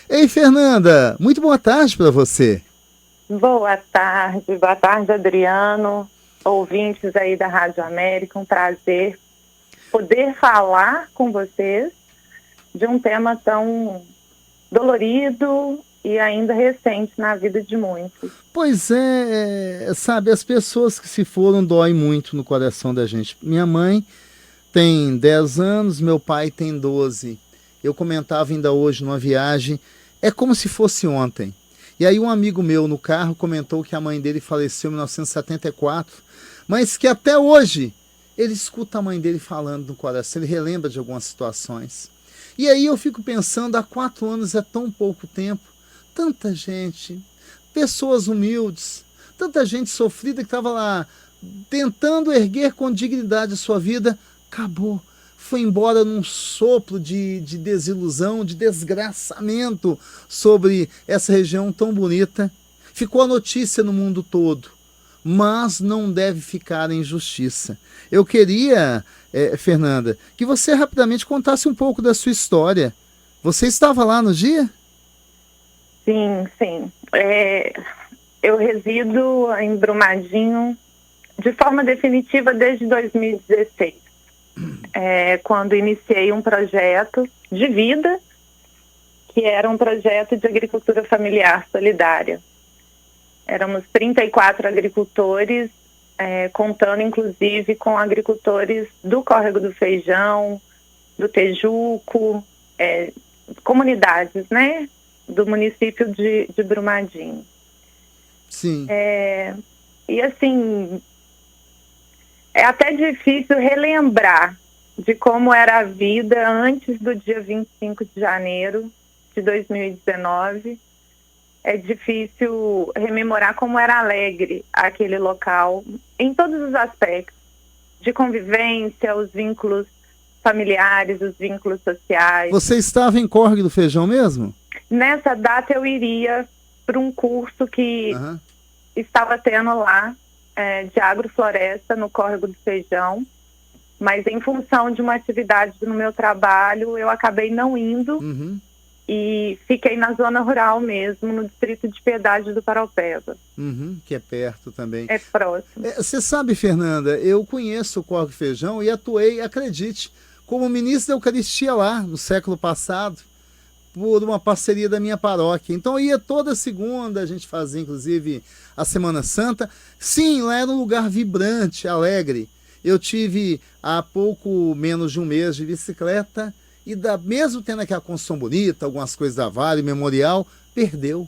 Ei, Fernanda, muito boa tarde para você. Boa tarde, Adriano, ouvintes aí da Rádio América, um prazer poder falar com vocês de um tema tão dolorido e ainda recente na vida de muitos. Pois é, sabe, as pessoas que se foram doem muito no coração da gente. Minha mãe tem 10 anos, meu pai tem 12. Eu comentava ainda hoje numa viagem, é como se fosse ontem. E aí um amigo meu no carro comentou que a mãe dele faleceu em 1974, mas que até hoje ele escuta a mãe dele falando no coração, ele relembra de algumas situações. E aí eu fico pensando, há 4 anos é tão pouco tempo, tanta gente, pessoas humildes, tanta gente sofrida que estava lá tentando erguer com dignidade a sua vida, acabou. Foi embora num sopro de desilusão, de desgraçamento sobre essa região tão bonita. Ficou a notícia no mundo todo, mas não deve ficar em justiça. Eu queria, Fernanda, que você rapidamente contasse um pouco da sua história. Você estava lá no dia? Sim, sim. Eu resido em Brumadinho de forma definitiva desde 2016, quando iniciei um projeto de vida, que era um projeto de agricultura familiar solidária. Éramos 34 agricultores, contando inclusive com agricultores do Córrego do Feijão, do Tejuco, comunidades, né, do município de Brumadinho. Sim. E assim, é até difícil relembrar de como era a vida antes do dia 25 de janeiro de 2019. É difícil rememorar como era alegre aquele local, em todos os aspectos, de convivência, os vínculos familiares, os vínculos sociais. Você estava em Córrego do Feijão mesmo? Nessa data eu iria para um curso que Aham. estava tendo lá, de agrofloresta no Córrego do Feijão, mas em função de uma atividade no meu trabalho, eu acabei não indo. Uhum. E fiquei na zona rural mesmo, no distrito de Piedade do Paraupeba. Uhum, que é perto também. É próximo. Você sabe, Fernanda, eu conheço o Córrego do Feijão e atuei, acredite, como ministro da Eucaristia lá no século passado, por uma parceria da minha paróquia. Então eu ia toda segunda, a gente fazia inclusive a Semana Santa. Sim, lá era um lugar vibrante, alegre. Eu tive há pouco menos de um mês de bicicleta e mesmo tendo aquela construção bonita, algumas coisas da Vale, memorial, perdeu.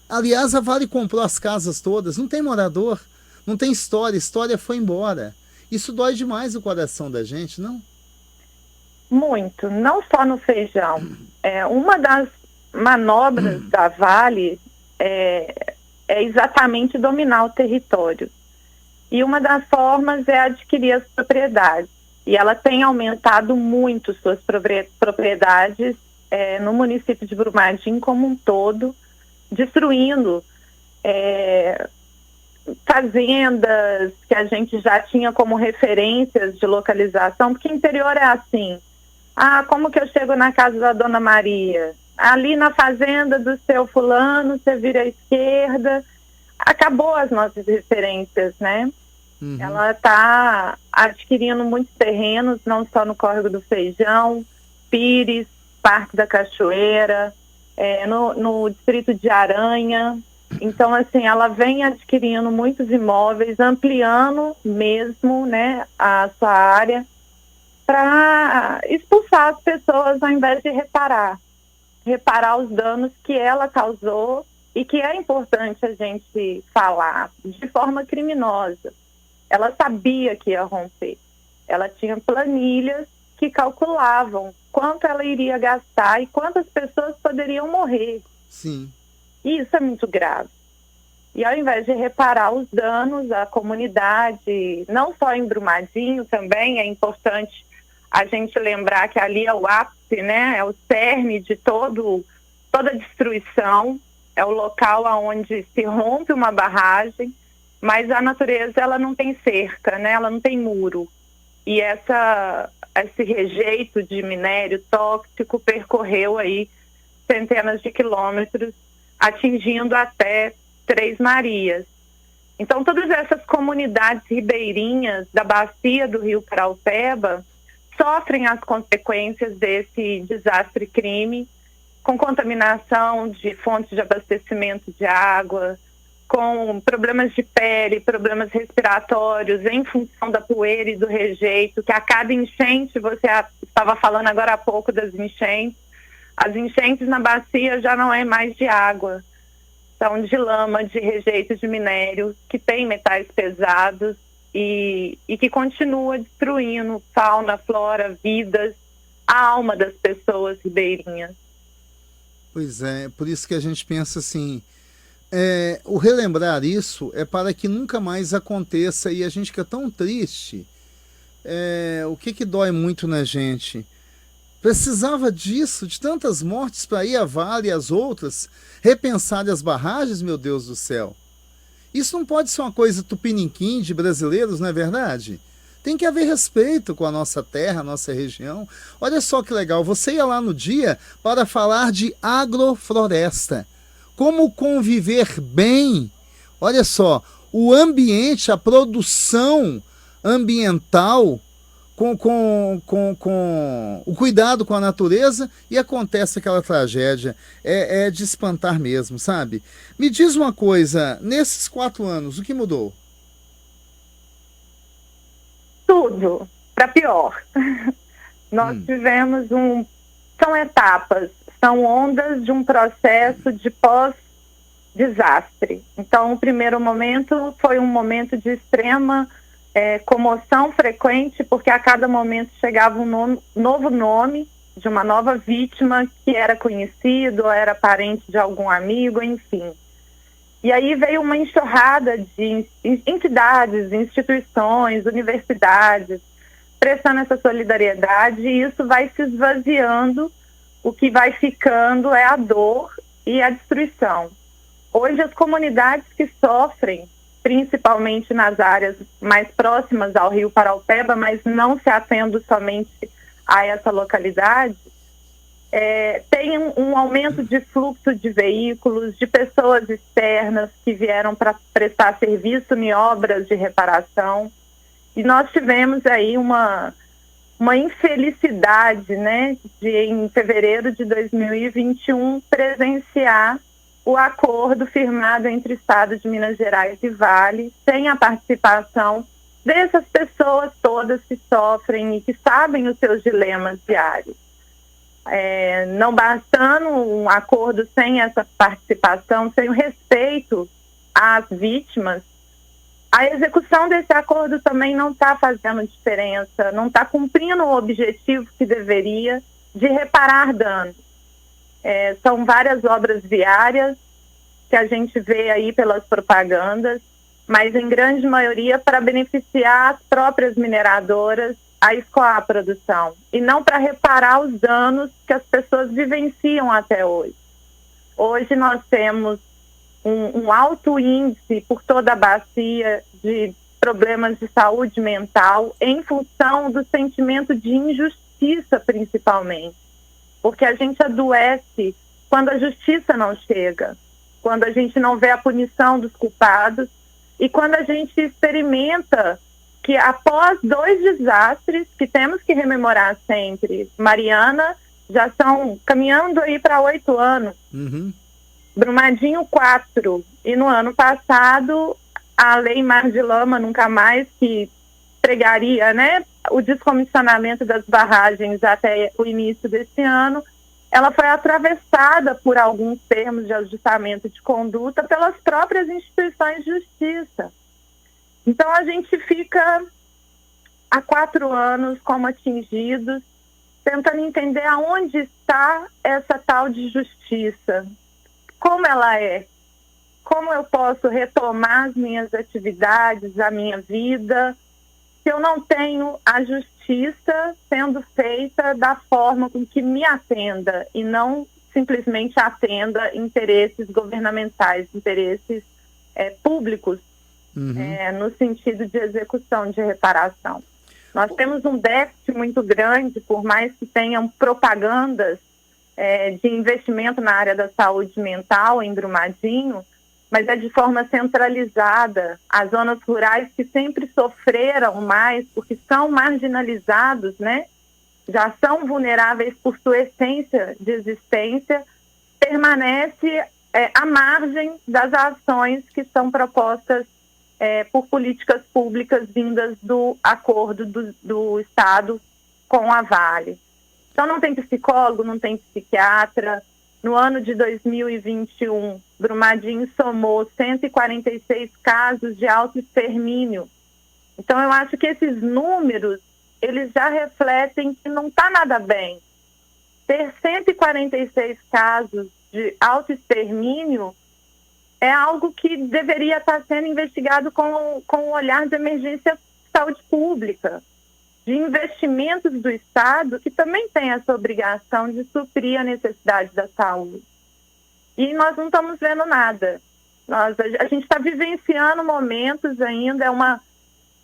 Aliás, a Vale comprou as casas todas, não tem morador, não tem história, a história foi embora. Isso dói demais o coração da gente, não? Muito, não só no feijão. Uma das manobras da Vale é exatamente dominar o território. E uma das formas é adquirir as propriedades. E ela tem aumentado muito suas propriedades no município de Brumadinho como um todo, destruindo fazendas que a gente já tinha como referências de localização, porque interior é assim. Como que eu chego na casa da Dona Maria? Ali na fazenda do seu fulano, você vira à esquerda. Acabou as nossas referências, né? Uhum. Ela está adquirindo muitos terrenos, não só no Córrego do Feijão, Pires, Parque da Cachoeira, no distrito de Aranha. Então, assim, ela vem adquirindo muitos imóveis, ampliando mesmo, né, a sua área, para expulsar as pessoas ao invés de reparar os danos que ela causou e que é importante a gente falar de forma criminosa. Ela sabia que ia romper. Ela tinha planilhas que calculavam quanto ela iria gastar e quantas pessoas poderiam morrer. Sim. E isso é muito grave. E ao invés de reparar os danos à comunidade, não só em Brumadinho também, é importante a gente lembrar que ali é o ápice, né? É o cerne de toda a destruição, é o local onde se rompe uma barragem, mas a natureza ela não tem cerca, né? Ela não tem muro. E esse rejeito de minério tóxico percorreu aí centenas de quilômetros, atingindo até Três Marias. Então, todas essas comunidades ribeirinhas da bacia do Rio Paraupeba sofrem as consequências desse desastre-crime, com contaminação de fontes de abastecimento de água, com problemas de pele, problemas respiratórios, em função da poeira e do rejeito, que a cada enchente, você estava falando agora há pouco das enchentes, as enchentes na bacia já não é mais de água, são de lama, de rejeito de minério, que tem metais pesados e que continua destruindo fauna, flora, vidas, a alma das pessoas ribeirinhas. Pois é, por isso que a gente pensa assim, o relembrar isso é para que nunca mais aconteça, e a gente fica tão triste. O que dói muito na gente? Precisava disso, de tantas mortes para ir a Vale e as outras, repensar as barragens, meu Deus do céu. Isso não pode ser uma coisa tupiniquim de brasileiros, não é verdade? Tem que haver respeito com a nossa terra, a nossa região. Olha só que legal, você ia lá no dia para falar de agrofloresta. Como conviver bem, olha só, o ambiente, a produção ambiental, com o cuidado com a natureza, e acontece aquela tragédia. É de espantar mesmo, sabe? Me diz uma coisa, nesses 4 anos, o que mudou? Tudo, para pior. Nós tivemos são etapas, são ondas de um processo de pós-desastre. Então, o primeiro momento foi um momento de extrema comoção frequente, porque a cada momento chegava um novo nome de uma nova vítima que era conhecido, ou era parente de algum amigo, enfim. E aí veio uma enxurrada de entidades, instituições, universidades, prestando essa solidariedade, e isso vai se esvaziando. O que vai ficando é a dor e a destruição. Hoje, as comunidades que sofrem, principalmente nas áreas mais próximas ao Rio Paraupeba, mas não se atendo somente a essa localidade, tem um aumento de fluxo de veículos, de pessoas externas que vieram para prestar serviço em obras de reparação. E nós tivemos aí uma infelicidade, né, de em fevereiro de 2021 presenciar o acordo firmado entre o Estado de Minas Gerais e Vale, sem a participação dessas pessoas todas que sofrem e que sabem os seus dilemas diários. Não bastando um acordo sem essa participação, sem o respeito às vítimas, a execução desse acordo também não está fazendo diferença, não está cumprindo o objetivo que deveria de reparar danos. São várias obras viárias que a gente vê aí pelas propagandas, mas em grande maioria para beneficiar as próprias mineradoras a escoar a produção, e não para reparar os danos que as pessoas vivenciam até hoje. Hoje nós temos um alto índice por toda a bacia de problemas de saúde mental em função do sentimento de injustiça, principalmente. Porque a gente adoece quando a justiça não chega, quando a gente não vê a punição dos culpados e quando a gente experimenta que após 2 desastres, que temos que rememorar sempre, Mariana, já estão caminhando aí para 8 anos, Brumadinho 4, e no ano passado a Lei Mar de Lama Nunca Mais, que pregaria, né, o descomissionamento das barragens até o início desse ano, ela foi atravessada por alguns termos de ajustamento de conduta pelas próprias instituições de justiça. Então a gente fica há 4 anos como atingidos, tentando entender aonde está essa tal de justiça, como ela é, como eu posso retomar as minhas atividades, a minha vida, se eu não tenho a justiça sendo feita da forma com que me atenda e não simplesmente atenda interesses governamentais, interesses públicos, no sentido de execução de reparação. Nós temos um déficit muito grande, por mais que tenham propagandas de investimento na área da saúde mental em Brumadinho, mas é de forma centralizada. As zonas rurais que sempre sofreram mais, porque são marginalizados, né? Já são vulneráveis por sua essência de existência, permanece à margem das ações que são propostas por políticas públicas vindas do acordo do Estado com a Vale. Então não tem psicólogo, não tem psiquiatra. No ano de 2021, Brumadinho somou 146 casos de autoextermínio. Então eu acho que esses números, eles já refletem que não está nada bem. Ter 146 casos de autoextermínio é algo que deveria estar sendo investigado com um olhar de emergência de saúde pública, de investimentos do Estado, que também tem essa obrigação de suprir a necessidade da saúde. E nós não estamos vendo nada. A gente está vivenciando momentos ainda, é uma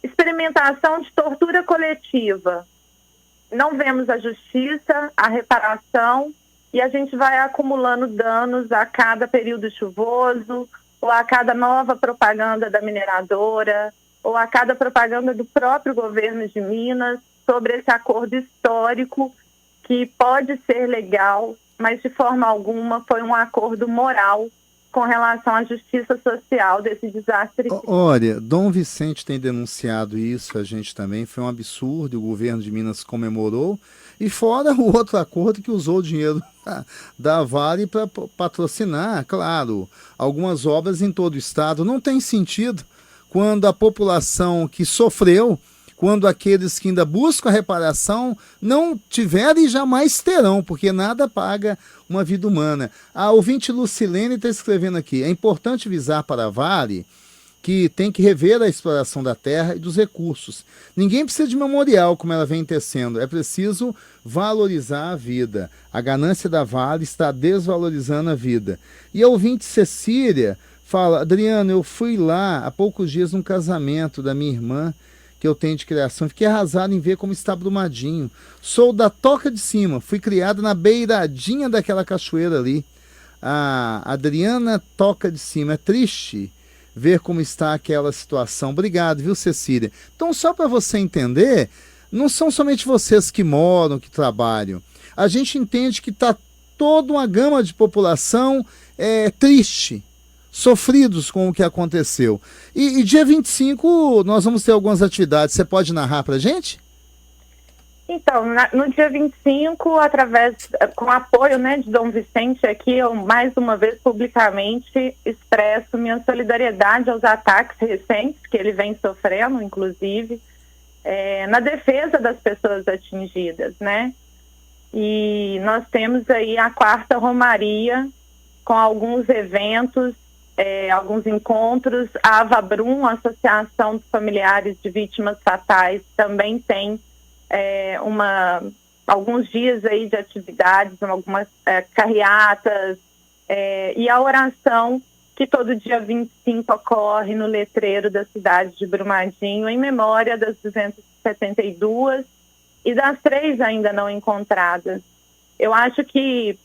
experimentação de tortura coletiva. Não vemos a justiça, a reparação, e a gente vai acumulando danos a cada período chuvoso, ou a cada nova propaganda da mineradora, ou a cada propaganda do próprio governo de Minas sobre esse acordo histórico que pode ser legal, mas de forma alguma foi um acordo moral com relação à justiça social desse desastre. Olha, Dom Vicente tem denunciado isso, a gente também, foi um absurdo, o governo de Minas comemorou, e fora o outro acordo que usou o dinheiro da Vale para patrocinar, claro, algumas obras em todo o estado. Não tem sentido quando a população que sofreu, quando aqueles que ainda buscam a reparação não tiveram e jamais terão, porque nada paga uma vida humana. A ouvinte Lucilene está escrevendo aqui: é importante visar para a Vale que tem que rever a exploração da terra e dos recursos. Ninguém precisa de memorial, como ela vem tecendo. É preciso valorizar a vida. A ganância da Vale está desvalorizando a vida. E a ouvinte Cecília fala: Adriano, eu fui lá há poucos dias num casamento da minha irmã, que eu tenho de criação. Fiquei arrasado em ver como está Brumadinho. Sou da Toca de Cima, fui criada na beiradinha daquela cachoeira ali. A Adriana Toca de Cima. É triste ver como está aquela situação. Obrigado, viu, Cecília? Então, só para você entender, não são somente vocês que moram, que trabalham. A gente entende que está toda uma gama de população triste, sofridos com o que aconteceu. E dia 25 nós vamos ter algumas atividades. Você pode narrar para a gente? Então, no dia 25, com apoio, né, de Dom Vicente aqui, eu mais uma vez publicamente expresso minha solidariedade aos ataques recentes que ele vem sofrendo, inclusive, na defesa das pessoas atingidas, né? E nós temos aí a 4ª Romaria, com alguns eventos, alguns encontros. A Avabrum, a Associação dos Familiares de Vítimas Fatais, também tem alguns dias aí de atividades, algumas carreatas, e a oração que todo dia 25 ocorre no letreiro da cidade de Brumadinho, em memória das 272 e das 3 ainda não encontradas. Eu acho que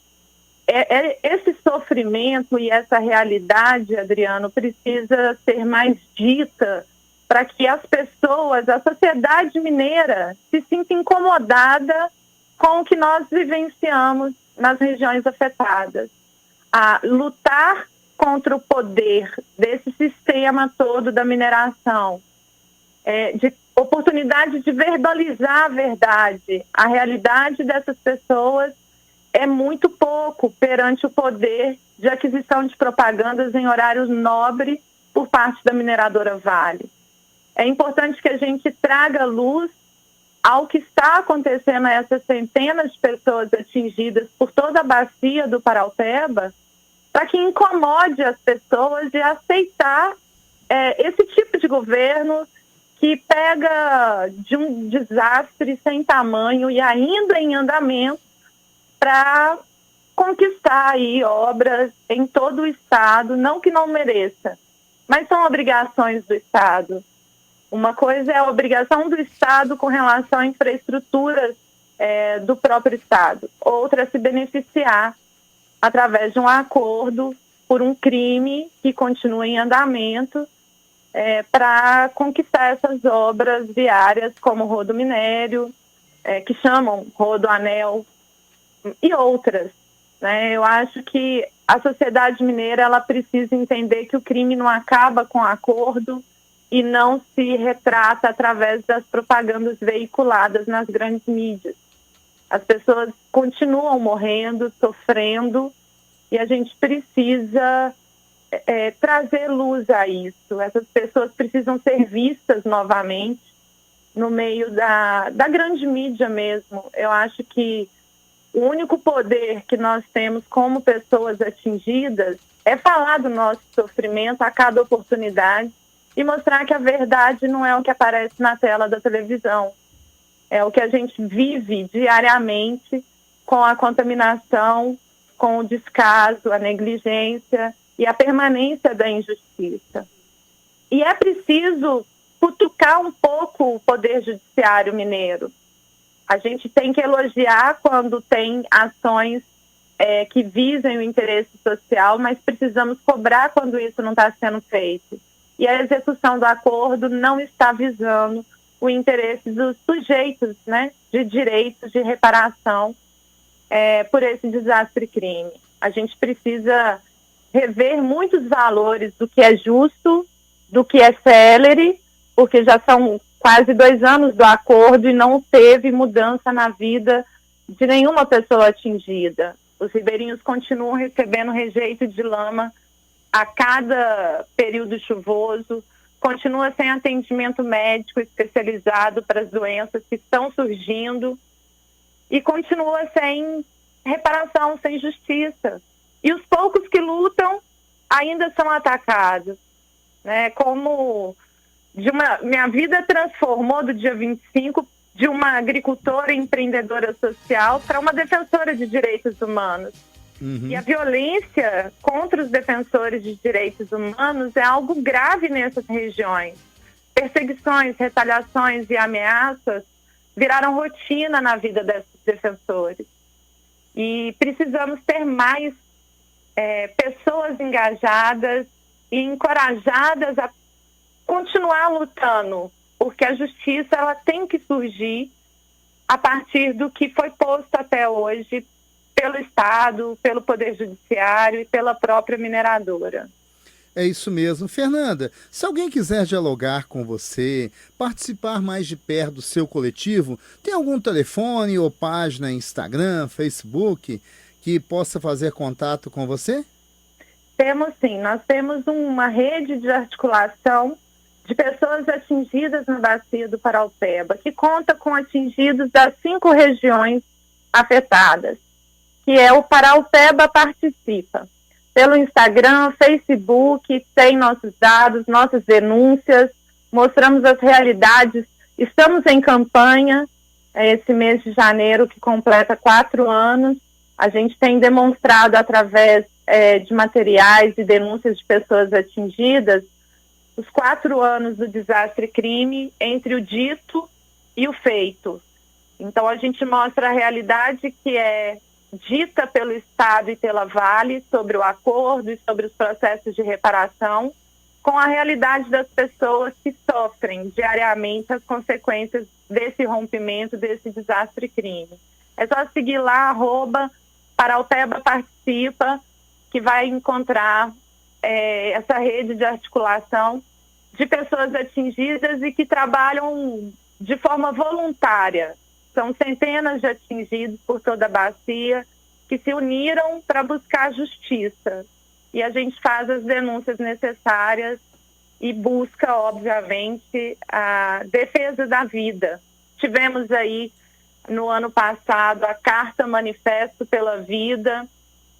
esse sofrimento e essa realidade, Adriano, precisa ser mais dita para que as pessoas, a sociedade mineira, se sinta incomodada com o que nós vivenciamos nas regiões afetadas. A lutar contra o poder desse sistema todo da mineração, de oportunidade de verbalizar a verdade, a realidade dessas pessoas é muito pouco perante o poder de aquisição de propagandas em horário nobre por parte da mineradora Vale. É importante que a gente traga luz ao que está acontecendo a essas centenas de pessoas atingidas por toda a bacia do Paraupeba, para que incomode as pessoas de aceitar esse tipo de governo que pega de um desastre sem tamanho e ainda em andamento para conquistar aí obras em todo o Estado, não que não mereça, mas são obrigações do Estado. Uma coisa é a obrigação do Estado com relação a infraestruturas do próprio Estado. Outra se beneficiar através de um acordo por um crime que continua em andamento para conquistar essas obras viárias como rodominério, que chamam rodoanel e outras. Né? Eu acho que a sociedade mineira ela precisa entender que o crime não acaba com acordo e não se retrata através das propagandas veiculadas nas grandes mídias. As pessoas continuam morrendo, sofrendo, e a gente precisa trazer luz a isso. Essas pessoas precisam ser vistas novamente no meio da grande mídia mesmo. Eu acho que o único poder que nós temos como pessoas atingidas é falar do nosso sofrimento a cada oportunidade e mostrar que a verdade não é o que aparece na tela da televisão. É o que a gente vive diariamente com a contaminação, com o descaso, a negligência e a permanência da injustiça. E é preciso cutucar um pouco o poder judiciário mineiro. A gente tem que elogiar quando tem ações que visem o interesse social, mas precisamos cobrar quando isso não está sendo feito. E a execução do acordo não está visando o interesse dos sujeitos, né, de direitos de reparação por esse desastre-crime. A gente precisa rever muitos valores do que é justo, do que é célere, porque já são quase 2 anos do acordo e não teve mudança na vida de nenhuma pessoa atingida. Os ribeirinhos continuam recebendo rejeito de lama a cada período chuvoso, continua sem atendimento médico especializado para as doenças que estão surgindo e continua sem reparação, sem justiça. E os poucos que lutam ainda são atacados. Né? Como minha vida transformou do dia 25 de uma agricultora e empreendedora social para uma defensora de direitos humanos. Uhum. E a violência contra os defensores de direitos humanos é algo grave nessas regiões. Perseguições, retaliações e ameaças viraram rotina na vida desses defensores. E precisamos ter mais pessoas engajadas e encorajadas a continuar lutando, porque a justiça ela tem que surgir a partir do que foi posto até hoje pelo Estado, pelo Poder Judiciário e pela própria mineradora. É isso mesmo. Fernanda, se alguém quiser dialogar com você, participar mais de perto do seu coletivo, tem algum telefone ou página Instagram, Facebook, que possa fazer contato com você? Temos sim. Nós temos uma rede de articulação de pessoas atingidas na bacia do Paraupeba, que conta com atingidos das 5 regiões afetadas, que é o Paraupeba Participa. Pelo Instagram, Facebook, tem nossos dados, nossas denúncias, mostramos as realidades. Estamos em campanha, esse mês de janeiro, que completa 4 anos. A gente tem demonstrado através de materiais e denúncias de pessoas atingidas os 4 anos do desastre-crime entre o dito e o feito. Então, a gente mostra a realidade que é dita pelo Estado e pela Vale sobre o acordo e sobre os processos de reparação, com a realidade das pessoas que sofrem diariamente as consequências desse rompimento, desse desastre-crime. É só seguir lá, @Paraupeba Participa, que vai encontrar essa rede de articulação de pessoas atingidas e que trabalham de forma voluntária. São centenas de atingidos por toda a bacia que se uniram para buscar justiça. E a gente faz as denúncias necessárias e busca, obviamente, a defesa da vida. Tivemos aí, no ano passado, a Carta Manifesto pela Vida.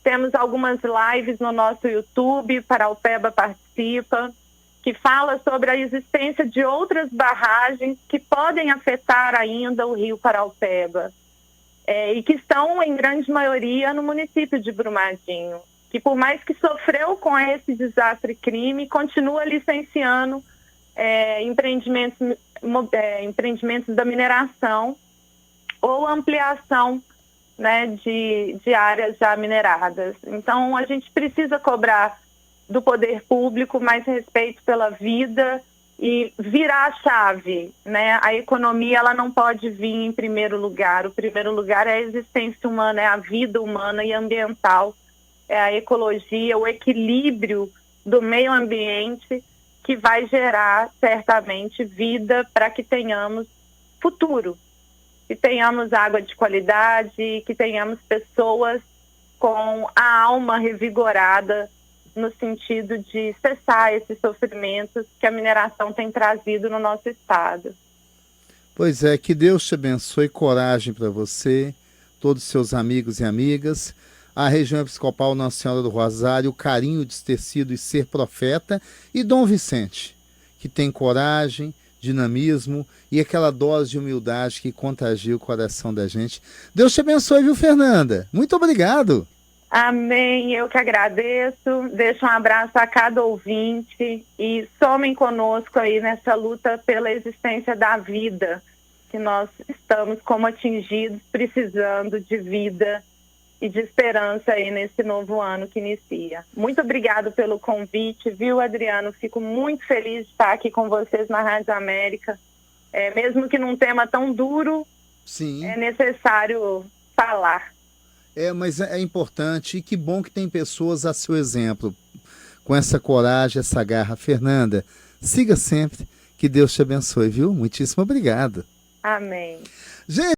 Temos algumas lives no nosso YouTube, Paraupeba Participa, que fala sobre a existência de outras barragens que podem afetar ainda o rio Paraupeba, e que estão, em grande maioria, no município de Brumadinho, que por mais que sofreu com esse desastre-crime, continua empreendimentos da mineração ou ampliação, né, de áreas já mineradas. Então, a gente precisa cobrar do poder público mais respeito pela vida e virar a chave, né? A economia, ela não pode vir em primeiro lugar. O primeiro lugar é a existência humana, é a vida humana e ambiental, é a ecologia, o equilíbrio do meio ambiente que vai gerar, certamente, vida para que tenhamos futuro, que tenhamos água de qualidade, que tenhamos pessoas com a alma revigorada no sentido de cessar esses sofrimentos que a mineração tem trazido no nosso estado. Pois é, que Deus te abençoe, coragem para você, todos os seus amigos e amigas, a região episcopal Nossa Senhora do Rosário, o carinho de ter sido e ser profeta, e Dom Vicente, que tem coragem, dinamismo e aquela dose de humildade que contagia o coração da gente. Deus te abençoe, viu, Fernanda? Muito obrigado. Amém, eu que agradeço, deixo um abraço a cada ouvinte e somem conosco aí nessa luta pela existência da vida, que nós estamos como atingidos, precisando de vida e de esperança aí nesse novo ano que inicia. Muito obrigado pelo convite, viu, Adriano? Fico muito feliz de estar aqui com vocês na Rádio América, mesmo que num tema tão duro, sim, é necessário falar. Mas é importante e que bom que tem pessoas a seu exemplo, com essa coragem, essa garra. Fernanda, siga sempre, que Deus te abençoe, viu? Muitíssimo obrigado. Amém. Gente,